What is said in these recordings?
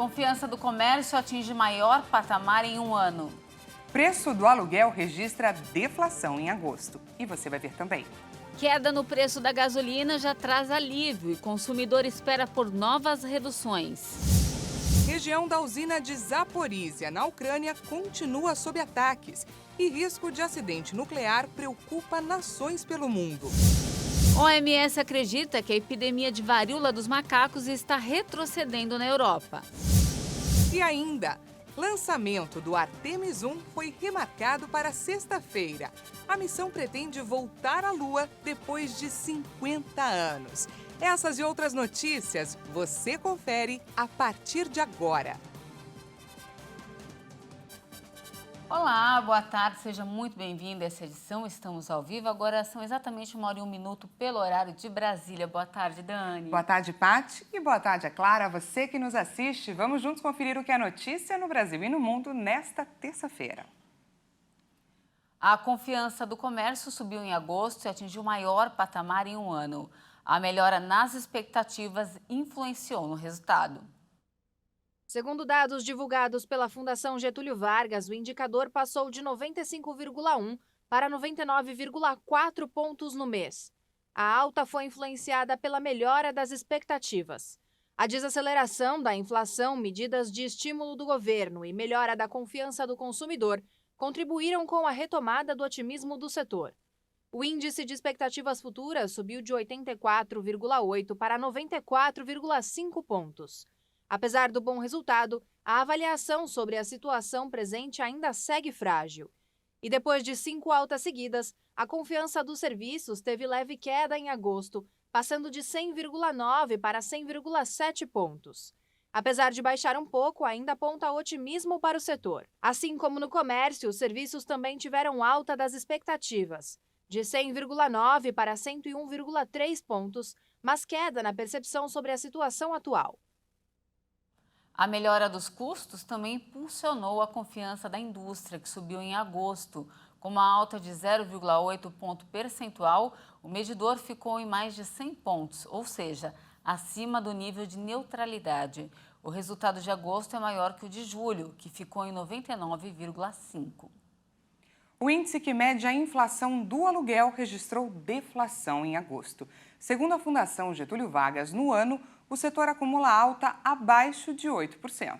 Confiança do comércio atinge maior patamar em um ano. Preço do aluguel registra deflação em agosto. E você vai ver também. Queda no preço da gasolina já traz alívio e consumidor espera por novas reduções. Região da usina de Zaporizhia, na Ucrânia, continua sob ataques. E risco de acidente nuclear preocupa nações pelo mundo. OMS acredita que a epidemia de varíola dos macacos está retrocedendo na Europa. E ainda, lançamento do Artemis 1 foi remarcado para sexta-feira. A missão pretende voltar à Lua depois de 50 anos. Essas e outras notícias você confere a partir de agora. Olá, boa tarde, seja muito bem-vindo a essa edição. Estamos ao vivo, agora são exatamente 1h01 pelo horário de Brasília. Boa tarde, Dani. Boa tarde, Paty. E boa tarde, Clara, você que nos assiste. Vamos juntos conferir o que é notícia no Brasil e no mundo nesta terça-feira. A confiança do comércio subiu em agosto e atingiu o maior patamar em um ano. A melhora nas expectativas influenciou no resultado. Segundo dados divulgados pela Fundação Getúlio Vargas, o indicador passou de 95,1 para 99,4 pontos no mês. A alta foi influenciada pela melhora das expectativas. A desaceleração da inflação, medidas de estímulo do governo e melhora da confiança do consumidor contribuíram com a retomada do otimismo do setor. O índice de expectativas futuras subiu de 84,8 para 94,5 pontos. Apesar do bom resultado, a avaliação sobre a situação presente ainda segue frágil. E depois de 5 altas seguidas, a confiança dos serviços teve leve queda em agosto, passando de 100,9 para 100,7 pontos. Apesar de baixar um pouco, ainda aponta otimismo para o setor. Assim como no comércio, os serviços também tiveram alta das expectativas, de 100,9 para 101,3 pontos, mas queda na percepção sobre a situação atual. A melhora dos custos também impulsionou a confiança da indústria, que subiu em agosto. Com uma alta de 0,8 ponto percentual, o medidor ficou em mais de 100 pontos, ou seja, acima do nível de neutralidade. O resultado de agosto é maior que o de julho, que ficou em 99,5. O índice que mede a inflação do aluguel registrou deflação em agosto. Segundo a Fundação Getúlio Vargas, no ano, o setor acumula alta abaixo de 8%.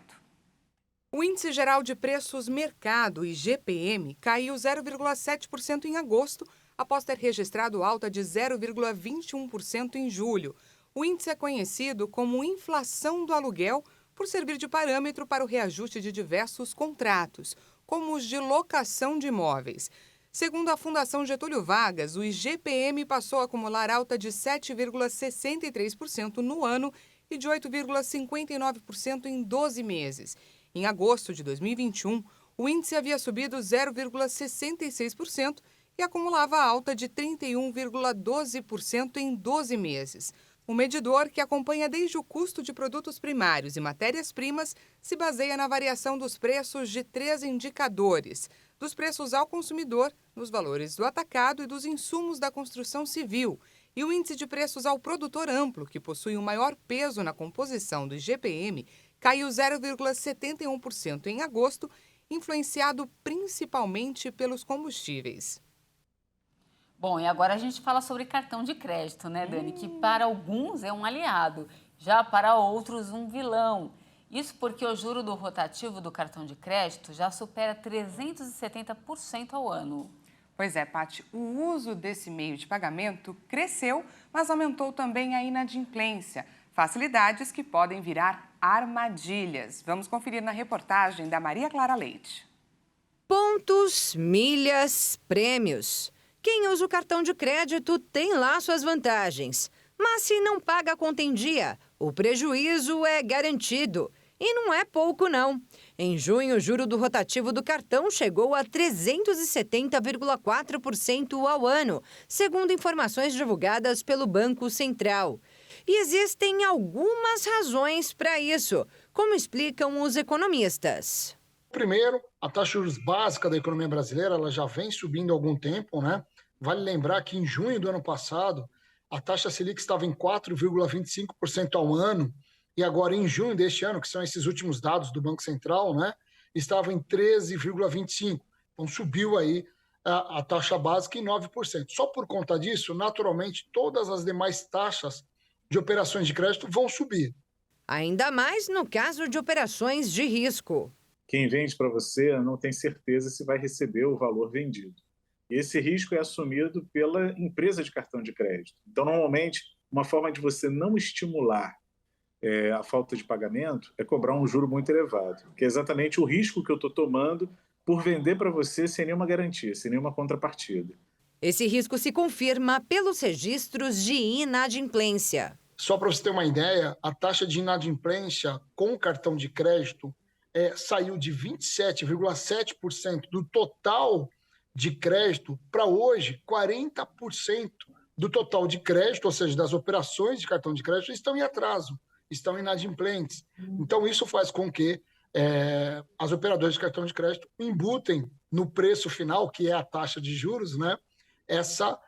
O Índice Geral de Preços Mercado, IGPM, caiu 0,7% em agosto, após ter registrado alta de 0,21% em julho. O índice é conhecido como inflação do aluguel por servir de parâmetro para o reajuste de diversos contratos, como os de locação de imóveis. Segundo a Fundação Getúlio Vargas, o IGPM passou a acumular alta de 7,63% no ano e de 8,59% em 12 meses. Em agosto de 2021, o índice havia subido 0,66% e acumulava alta de 31,12% em 12 meses. O medidor, que acompanha desde o custo de produtos primários e matérias-primas, se baseia na variação dos preços de 3 indicadores: dos preços ao consumidor, nos valores do atacado e dos insumos da construção civil, e o índice de preços ao produtor amplo, que possui o maior peso na composição do IGPM, caiu 0,71% em agosto, influenciado principalmente pelos combustíveis. Bom, e agora a gente fala sobre cartão de crédito, né, Dani? Que para alguns é um aliado, já para outros um vilão. Isso porque o juro do rotativo do cartão de crédito já supera 370% ao ano. Pois é, Paty, o uso desse meio de pagamento cresceu, mas aumentou também a inadimplência. Facilidades que podem virar armadilhas. Vamos conferir na reportagem da Maria Clara Leite. Pontos, milhas, prêmios. Quem usa o cartão de crédito tem lá suas vantagens. Mas se não paga a conta em dia, o prejuízo é garantido. E não é pouco, não. Em junho, o juro do rotativo do cartão chegou a 370,4% ao ano, segundo informações divulgadas pelo Banco Central. E existem algumas razões para isso, como explicam os economistas. Primeiro, a taxa de juros básica da economia brasileira ela já vem subindo há algum tempo, né? Vale lembrar que em junho do ano passado, a taxa Selic estava em 4,25% ao ano e agora em junho deste ano, que são esses últimos dados do Banco Central, né, estava em 13,25%. Então subiu aí a taxa básica em 9%. Só por conta disso, naturalmente, todas as demais taxas de operações de crédito vão subir. Ainda mais no caso de operações de risco. Quem vende para você não tem certeza se vai receber o valor vendido. E esse risco é assumido pela empresa de cartão de crédito. Então, normalmente, uma forma de você não estimular a falta de pagamento é cobrar um juro muito elevado, que é exatamente o risco que eu estou tomando por vender para você sem nenhuma garantia, sem nenhuma contrapartida. Esse risco se confirma pelos registros de inadimplência. Só para você ter uma ideia, a taxa de inadimplência com o cartão de crédito saiu de 27,7% do total de crédito para hoje 40% do total de crédito, ou seja, das operações de cartão de crédito estão em atraso, estão inadimplentes. Então isso faz com que as operadoras de cartão de crédito embutem no preço final, que é a taxa de juros, né,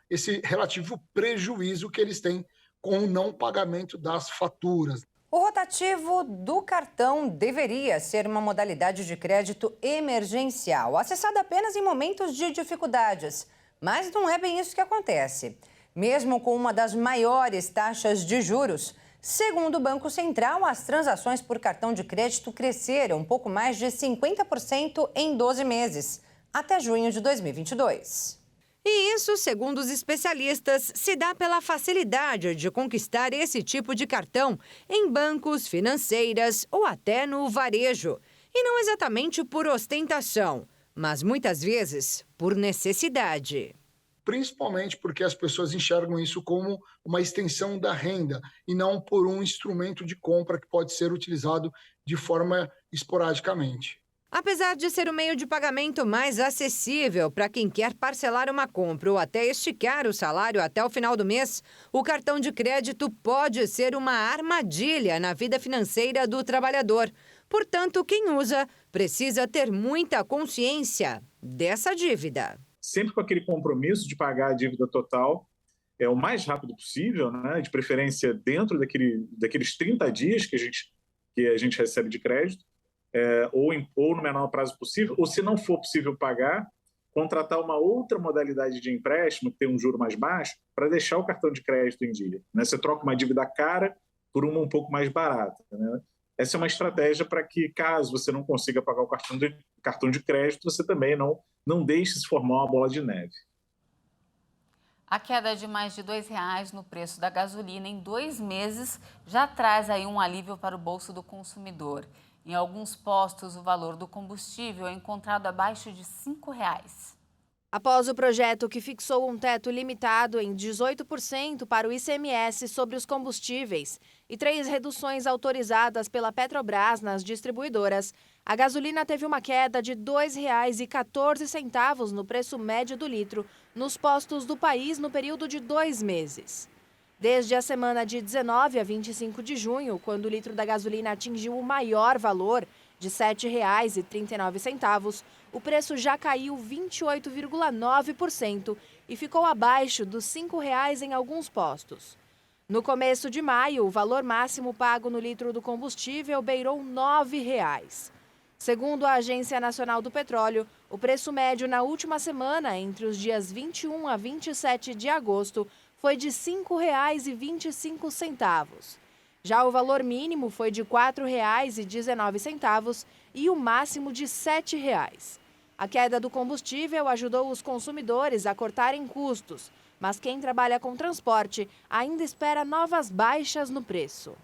esse relativo prejuízo que eles têm com o não pagamento das faturas. O rotativo do cartão deveria ser uma modalidade de crédito emergencial, acessada apenas em momentos de dificuldades. Mas não é bem isso que acontece. Mesmo com uma das maiores taxas de juros, segundo o Banco Central, as transações por cartão de crédito cresceram um pouco mais de 50% em 12 meses, até junho de 2022. E isso, segundo os especialistas, se dá pela facilidade de conquistar esse tipo de cartão em bancos, financeiras ou até no varejo. E não exatamente por ostentação, mas muitas vezes por necessidade. Principalmente porque as pessoas enxergam isso como uma extensão da renda e não por um instrumento de compra que pode ser utilizado de forma esporadicamente. Apesar de ser o meio de pagamento mais acessível para quem quer parcelar uma compra ou até esticar o salário até o final do mês, o cartão de crédito pode ser uma armadilha na vida financeira do trabalhador. Portanto, quem usa precisa ter muita consciência dessa dívida. Sempre com aquele compromisso de pagar a dívida total o mais rápido possível, né? De preferência dentro daqueles 30 dias que a gente recebe de crédito. Ou no menor prazo possível, ou se não for possível pagar, contratar uma outra modalidade de empréstimo que tem um juro mais baixo para deixar o cartão de crédito em dia. Né? Você troca uma dívida cara por uma um pouco mais barata. Né? Essa é uma estratégia para que, caso você não consiga pagar o cartão de crédito, você também não deixe se formar uma bola de neve. A queda de mais de R$ 2,00 no preço da gasolina em 2 meses já traz aí um alívio para o bolso do consumidor. Em alguns postos, o valor do combustível é encontrado abaixo de R$ 5,00. Após o projeto que fixou um teto limitado em 18% para o ICMS sobre os combustíveis e 3 reduções autorizadas pela Petrobras nas distribuidoras, a gasolina teve uma queda de R$ 2,14 no preço médio do litro nos postos do país no período de 2 meses. Desde a semana de 19 a 25 de junho, quando o litro da gasolina atingiu o maior valor, de R$ 7,39, o preço já caiu 28,9% e ficou abaixo dos R$ 5,00 em alguns postos. No começo de maio, o valor máximo pago no litro do combustível beirou R$ 9,00. Segundo a Agência Nacional do Petróleo, o preço médio na última semana, entre os dias 21 a 27 de agosto, foi de R$ 5,25. Já o valor mínimo foi de R$ 4,19 e o máximo de R$ 7,00. A queda do combustível ajudou os consumidores a cortarem custos, mas quem trabalha com transporte ainda espera novas baixas no preço.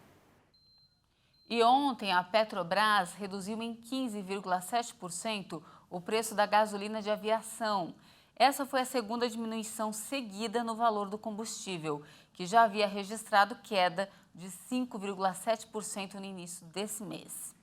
E ontem a Petrobras reduziu em 15,7% o preço da gasolina de aviação. Essa foi a segunda diminuição seguida no valor do combustível, que já havia registrado queda de 5,7% no início desse mês.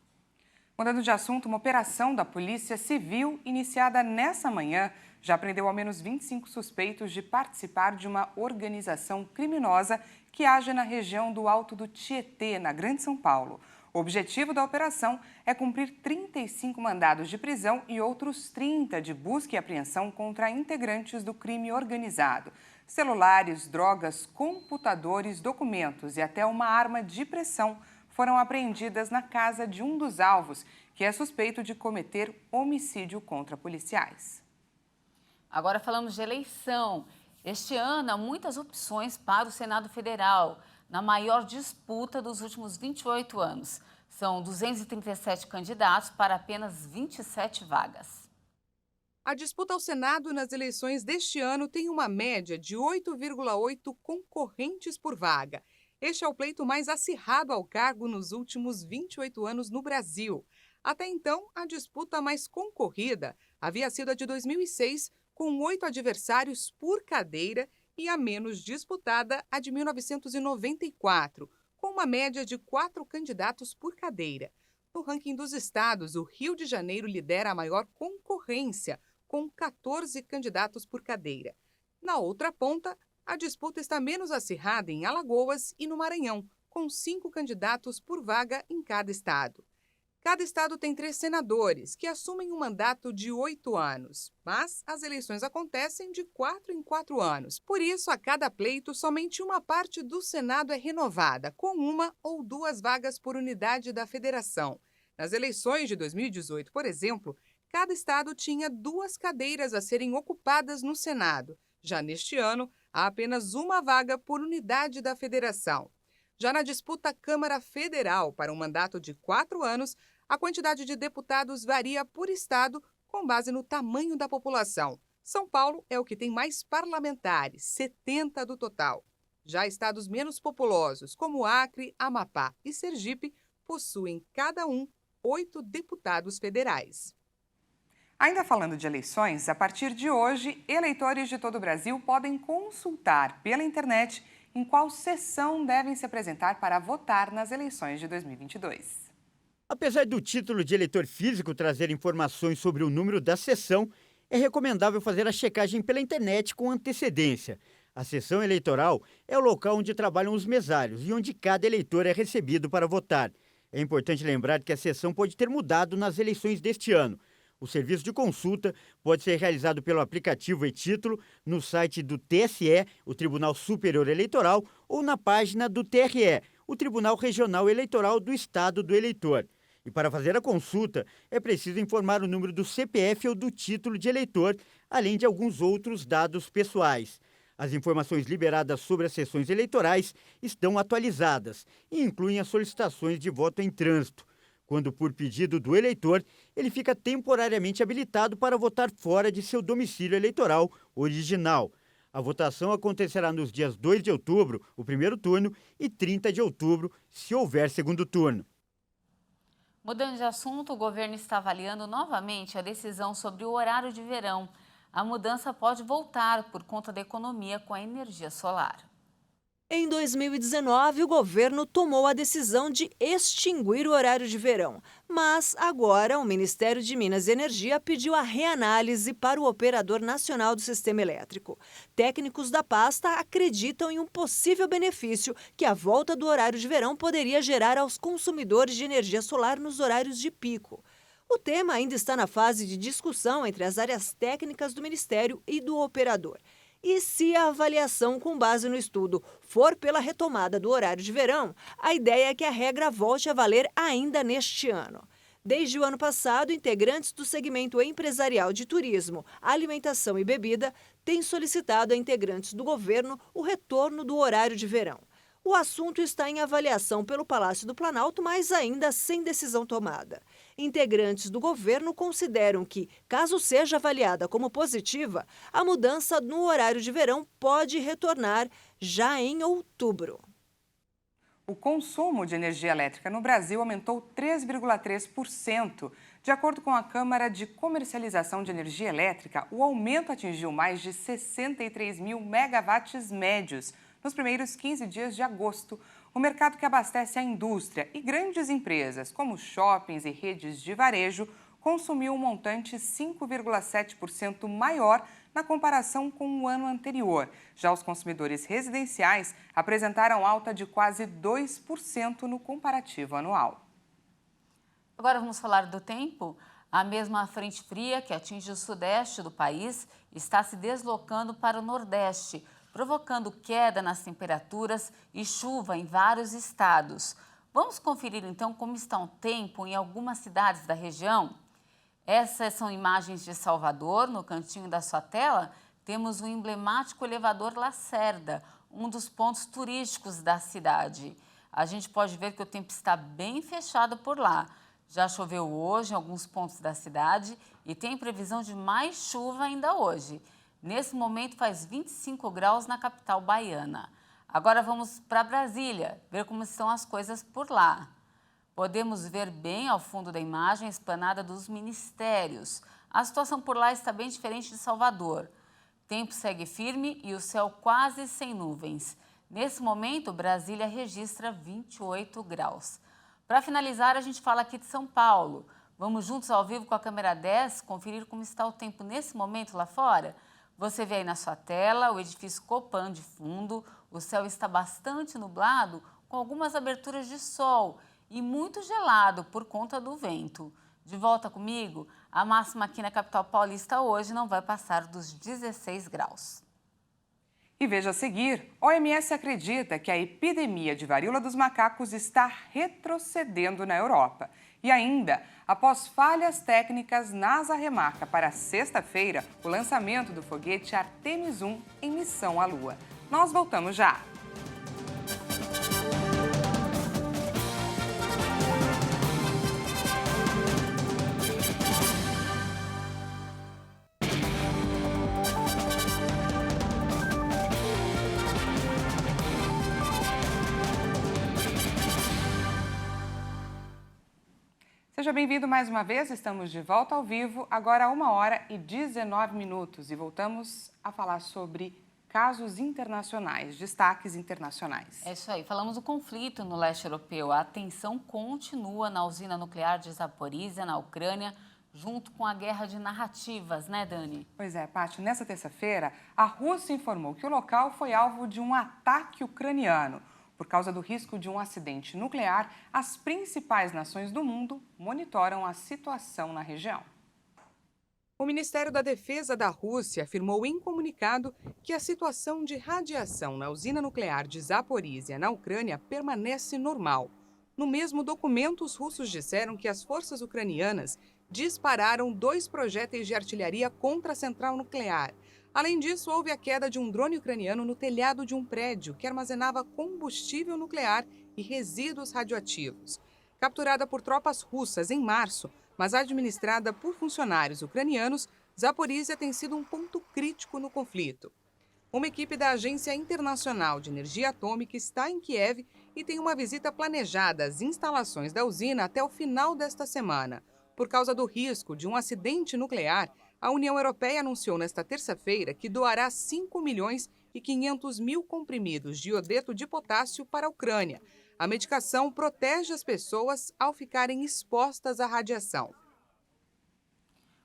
Mudando de assunto, uma operação da Polícia Civil, iniciada nessa manhã, já prendeu ao menos 25 suspeitos de participar de uma organização criminosa que age na região do Alto do Tietê, na Grande São Paulo. O objetivo da operação é cumprir 35 mandados de prisão e outros 30 de busca e apreensão contra integrantes do crime organizado. Celulares, drogas, computadores, documentos e até uma arma de pressão foram apreendidas na casa de um dos alvos, que é suspeito de cometer homicídio contra policiais. Agora falamos de eleição. Este ano há muitas opções para o Senado Federal, na maior disputa dos últimos 28 anos. São 237 candidatos para apenas 27 vagas. A disputa ao Senado nas eleições deste ano tem uma média de 8,8 concorrentes por vaga. Este é o pleito mais acirrado ao cargo nos últimos 28 anos no Brasil. Até então, a disputa mais concorrida havia sido a de 2006, com 8 adversários por cadeira, e a menos disputada, a de 1994, com uma média de 4 candidatos por cadeira. No ranking dos estados, o Rio de Janeiro lidera a maior concorrência, com 14 candidatos por cadeira. Na outra ponta, a disputa está menos acirrada em Alagoas e no Maranhão, com 5 candidatos por vaga em cada estado. Cada estado tem 3 senadores, que assumem um mandato de 8 anos, mas as eleições acontecem de 4 em 4 anos. Por isso, a cada pleito, somente uma parte do Senado é renovada, com 1 ou 2 vagas por unidade da federação. Nas eleições de 2018, por exemplo, cada estado tinha 2 cadeiras a serem ocupadas no Senado. Já neste ano, há apenas 1 vaga por unidade da federação. Já na disputa Câmara Federal para um mandato de 4 anos, a quantidade de deputados varia por estado com base no tamanho da população. São Paulo é o que tem mais parlamentares, 70 do total. Já estados menos populosos, como Acre, Amapá e Sergipe, possuem cada um 8 deputados federais. Ainda falando de eleições, a partir de hoje, eleitores de todo o Brasil podem consultar pela internet em qual sessão devem se apresentar para votar nas eleições de 2022. Apesar do título de eleitor físico trazer informações sobre o número da sessão, é recomendável fazer a checagem pela internet com antecedência. A sessão eleitoral é o local onde trabalham os mesários e onde cada eleitor é recebido para votar. É importante lembrar que a sessão pode ter mudado nas eleições deste ano. O serviço de consulta pode ser realizado pelo aplicativo e-Título, no site do TSE, o Tribunal Superior Eleitoral, ou na página do TRE, o Tribunal Regional Eleitoral do Estado do eleitor. E para fazer a consulta, é preciso informar o número do CPF ou do título de eleitor, além de alguns outros dados pessoais. As informações liberadas sobre as sessões eleitorais estão atualizadas e incluem as solicitações de voto em trânsito, quando, por pedido do eleitor, ele fica temporariamente habilitado para votar fora de seu domicílio eleitoral original. A votação acontecerá nos dias 2 de outubro, o primeiro turno, e 30 de outubro, se houver segundo turno. Mudando de assunto, o governo está avaliando novamente a decisão sobre o horário de verão. A mudança pode voltar por conta da economia com a energia solar. Em 2019, o governo tomou a decisão de extinguir o horário de verão, mas agora o Ministério de Minas e Energia pediu a reanálise para o Operador Nacional do Sistema Elétrico. Técnicos da pasta acreditam em um possível benefício que a volta do horário de verão poderia gerar aos consumidores de energia solar nos horários de pico. O tema ainda está na fase de discussão entre as áreas técnicas do Ministério e do operador. E se a avaliação com base no estudo for pela retomada do horário de verão, a ideia é que a regra volte a valer ainda neste ano. Desde o ano passado, integrantes do segmento empresarial de turismo, alimentação e bebida têm solicitado a integrantes do governo o retorno do horário de verão. O assunto está em avaliação pelo Palácio do Planalto, mas ainda sem decisão tomada. Integrantes do governo consideram que, caso seja avaliada como positiva, a mudança no horário de verão pode retornar já em outubro. O consumo de energia elétrica no Brasil aumentou 3,3%. De acordo com a Câmara de Comercialização de Energia Elétrica, o aumento atingiu mais de 63 mil megawatts médios nos primeiros 15 dias de agosto. O mercado que abastece a indústria e grandes empresas, como shoppings e redes de varejo, consumiu um montante 5,7% maior na comparação com o ano anterior. Já os consumidores residenciais apresentaram alta de quase 2% no comparativo anual. Agora vamos falar do tempo. A mesma frente fria que atinge o sudeste do país está se deslocando para o nordeste, provocando queda nas temperaturas e chuva em vários estados. Vamos conferir então como está o tempo em algumas cidades da região? Essas são imagens de Salvador. No cantinho da sua tela, temos o emblemático elevador Lacerda, um dos pontos turísticos da cidade. A gente pode ver que o tempo está bem fechado por lá. Já choveu hoje em alguns pontos da cidade e tem previsão de mais chuva ainda hoje. Nesse momento faz 25 graus na capital baiana. Agora vamos para Brasília, ver como estão as coisas por lá. Podemos ver bem ao fundo da imagem a esplanada dos ministérios. A situação por lá está bem diferente de Salvador. O tempo segue firme e o céu quase sem nuvens. Nesse momento, Brasília registra 28 graus. Para finalizar, a gente fala aqui de São Paulo. Vamos juntos ao vivo com a câmera 10 conferir como está o tempo nesse momento lá fora? Você vê aí na sua tela o edifício Copan de fundo. O céu está bastante nublado, com algumas aberturas de sol e muito gelado por conta do vento. De volta comigo, a máxima aqui na capital paulista hoje não vai passar dos 16 graus. E veja a seguir, a OMS acredita que a epidemia de varíola dos macacos está retrocedendo na Europa. E ainda, após falhas técnicas, NASA remarca para sexta-feira o lançamento do foguete Artemis 1 em missão à Lua. Nós voltamos já! Seja bem-vindo mais uma vez, estamos de volta ao vivo, agora 1h19 e voltamos a falar sobre casos internacionais, destaques internacionais. É isso aí, falamos do conflito no leste europeu. A tensão continua na usina nuclear de Zaporizhia, na Ucrânia, junto com a guerra de narrativas, né, Dani? Pois é, Paty, nessa terça-feira, a Rússia informou que o local foi alvo de um ataque ucraniano. Por causa do risco de um acidente nuclear, as principais nações do mundo monitoram a situação na região. O Ministério da Defesa da Rússia afirmou em comunicado que a situação de radiação na usina nuclear de Zaporizhia, na Ucrânia, permanece normal. No mesmo documento, os russos disseram que as forças ucranianas dispararam 2 projéteis de artilharia contra a central nuclear. Além disso, houve a queda de um drone ucraniano no telhado de um prédio que armazenava combustível nuclear e resíduos radioativos. Capturada por tropas russas em março, mas administrada por funcionários ucranianos, Zaporizhia tem sido um ponto crítico no conflito. Uma equipe da Agência Internacional de Energia Atômica está em Kiev e tem uma visita planejada às instalações da usina até o final desta semana. Por causa do risco de um acidente nuclear, a União Europeia anunciou nesta terça-feira que doará 5.500.000 comprimidos de iodeto de potássio para a Ucrânia. A medicação protege as pessoas ao ficarem expostas à radiação.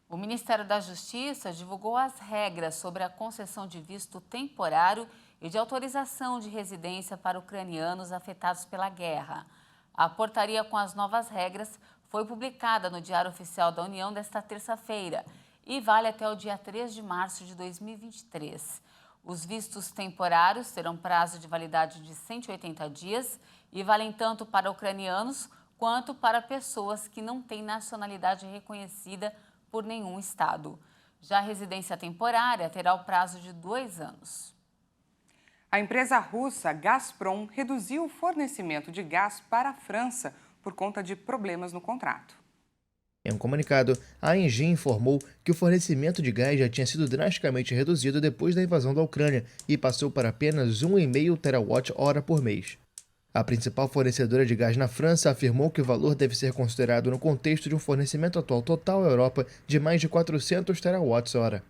O Ministério da Justiça divulgou as regras sobre a concessão de visto temporário e de autorização de residência para ucranianos afetados pela guerra. A portaria com as novas regras foi publicada no Diário Oficial da União desta terça-feira e vale até o dia 3 de março de 2023. Os vistos temporários terão prazo de validade de 180 dias e valem tanto para ucranianos quanto para pessoas que não têm nacionalidade reconhecida por nenhum estado. Já a residência temporária terá o prazo de 2 anos. A empresa russa Gazprom reduziu o fornecimento de gás para a França por conta de problemas no contrato. Em um comunicado, a Engie informou que o fornecimento de gás já tinha sido drasticamente reduzido depois da invasão da Ucrânia e passou para apenas 1,5 terawatt-hora por mês. A principal fornecedora de gás na França afirmou que o valor deve ser considerado no contexto de um fornecimento atual total à Europa de mais de 400 terawatts-hora.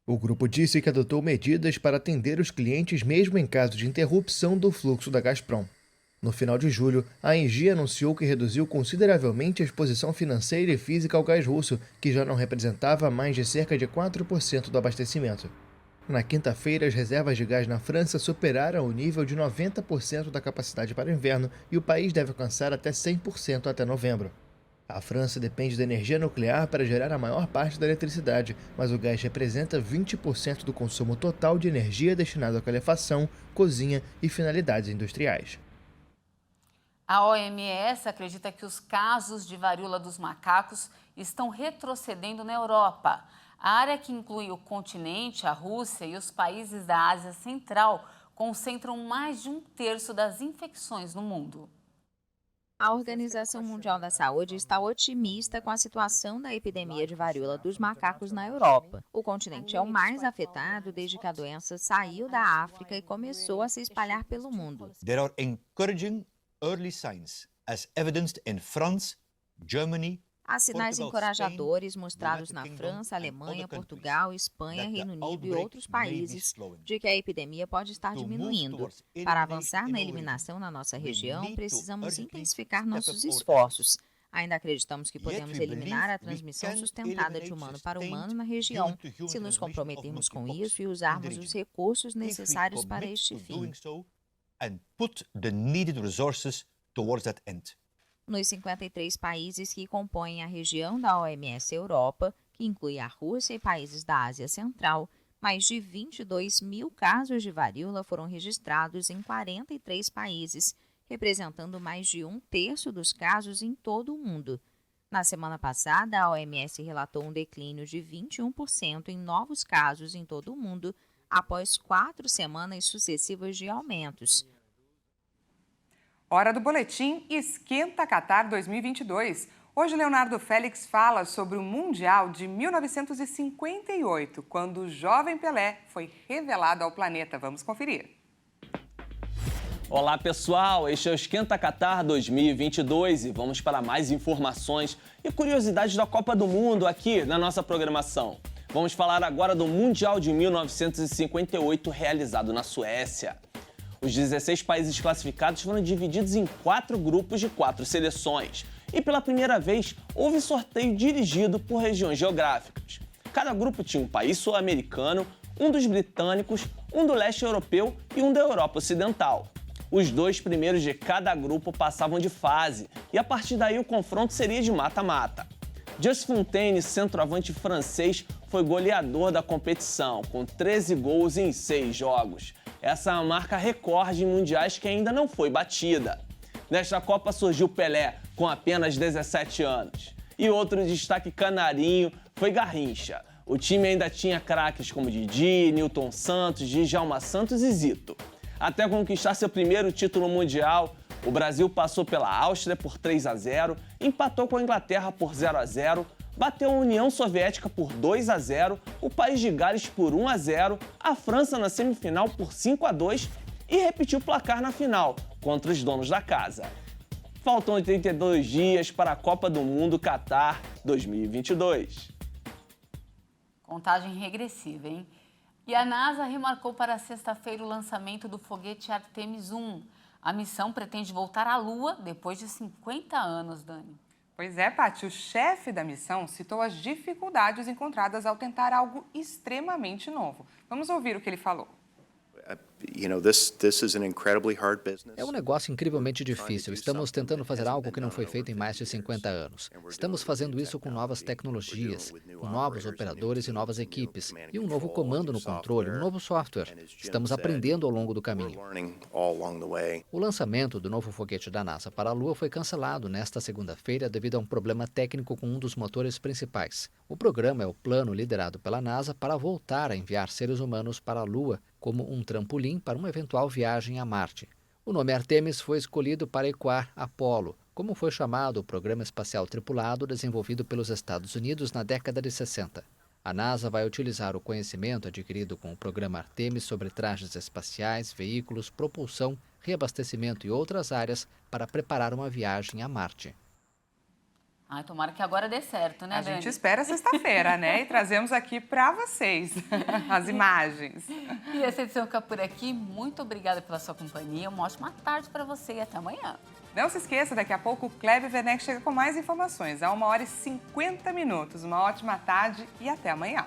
O grupo disse que adotou medidas para atender os clientes mesmo em caso de interrupção do fluxo da Gazprom. No final de julho, a Engie anunciou que reduziu consideravelmente a exposição financeira e física ao gás russo, que já não representava mais de cerca de 4% do abastecimento. Na quinta-feira, as reservas de gás na França superaram o nível de 90% da capacidade para o inverno e o país deve alcançar até 100% até novembro. A França depende da energia nuclear para gerar a maior parte da eletricidade, mas o gás representa 20% do consumo total de energia destinado à calefação, cozinha e finalidades industriais. A OMS acredita que os casos de varíola dos macacos estão retrocedendo na Europa. A área que inclui o continente, a Rússia e os países da Ásia Central concentram mais de 1/3 das infecções no mundo. A Organização Mundial da Saúde está otimista com a situação da epidemia de varíola dos macacos na Europa. O continente é o mais afetado desde que a doença saiu da África e começou a se espalhar pelo mundo. There are encouraging early signs, as evidenced in France, Germany. Há sinais encorajadores mostrados na França, Alemanha, Portugal, Espanha, Reino Unido e outros países de que a epidemia pode estar diminuindo. Para avançar na eliminação na nossa região, precisamos intensificar nossos esforços. Ainda acreditamos que podemos eliminar a transmissão sustentada de humano para humano na região, se nos comprometermos com isso e usarmos os recursos necessários para este fim. Nos 53 países que compõem a região da OMS Europa, que inclui a Rússia e países da Ásia Central, mais de 22 mil casos de varíola foram registrados em 43 países, representando mais de 1/3 dos casos em todo o mundo. Na semana passada, a OMS relatou um declínio de 21% em novos casos em todo o mundo, após 4 semanas sucessivas de aumentos. Hora do boletim Esquenta Qatar 2022. Hoje, Leonardo Félix fala sobre o Mundial de 1958, quando o jovem Pelé foi revelado ao planeta. Vamos conferir. Olá, pessoal. Este é o Esquenta Qatar 2022 e vamos para mais informações e curiosidades da Copa do Mundo aqui na nossa programação. Vamos falar agora do Mundial de 1958 realizado na Suécia. Os 16 países classificados foram divididos em 4 grupos de 4 seleções. E pela primeira vez, houve sorteio dirigido por regiões geográficas. Cada grupo tinha um país sul-americano, um dos britânicos, um do leste europeu e um da Europa Ocidental. Os 2 primeiros de cada grupo passavam de fase e a partir daí o confronto seria de mata-mata. Just Fontaine, centroavante francês, foi goleador da competição, com 13 gols em 6 jogos. Essa é uma marca recorde em mundiais que ainda não foi batida. Nesta Copa surgiu Pelé, com apenas 17 anos. E outro destaque canarinho foi Garrincha. O time ainda tinha craques como Didi, Nilton Santos, Djalma Santos e Zito. Até conquistar seu primeiro título mundial, o Brasil passou pela Áustria por 3-0, empatou com a Inglaterra por 0-0, bateu a União Soviética por 2-0, o País de Gales por 1-0, a França na semifinal por 5-2 e repetiu o placar na final, contra os donos da casa. Faltam 82 dias para a Copa do Mundo Qatar 2022. Contagem regressiva, hein? E a NASA remarcou para sexta-feira o lançamento do foguete Artemis 1. A missão pretende voltar à Lua depois de 50 anos, Dani. Pois é, Paty, o chefe da missão citou as dificuldades encontradas ao tentar algo extremamente novo. Vamos ouvir o que ele falou. É um negócio incrivelmente difícil. Estamos tentando fazer algo que não foi feito em mais de 50 anos. Estamos fazendo isso com novas tecnologias, com novos operadores e novas equipes, e um novo comando no controle, um novo software. Estamos aprendendo ao longo do caminho. O lançamento do novo foguete da NASA para a Lua foi cancelado nesta segunda-feira devido a um problema técnico com um dos motores principais. O programa é o plano liderado pela NASA para voltar a enviar seres humanos para a Lua como um trampolim para uma eventual viagem a Marte. O nome Artemis foi escolhido para ecoar Apollo, como foi chamado o programa espacial tripulado desenvolvido pelos Estados Unidos na década de 60. A NASA vai utilizar o conhecimento adquirido com o programa Artemis sobre trajes espaciais, veículos, propulsão, reabastecimento e outras áreas para preparar uma viagem a Marte. Ai, tomara que agora dê certo, né, Dani? A gente espera sexta-feira, né? E trazemos aqui para vocês as imagens. E essa edição fica por aqui. Muito obrigada pela sua companhia. Uma ótima tarde para você e até amanhã. Não se esqueça, daqui a pouco o Kleber Werneck chega com mais informações. Há 1h50. Uma ótima tarde e até amanhã.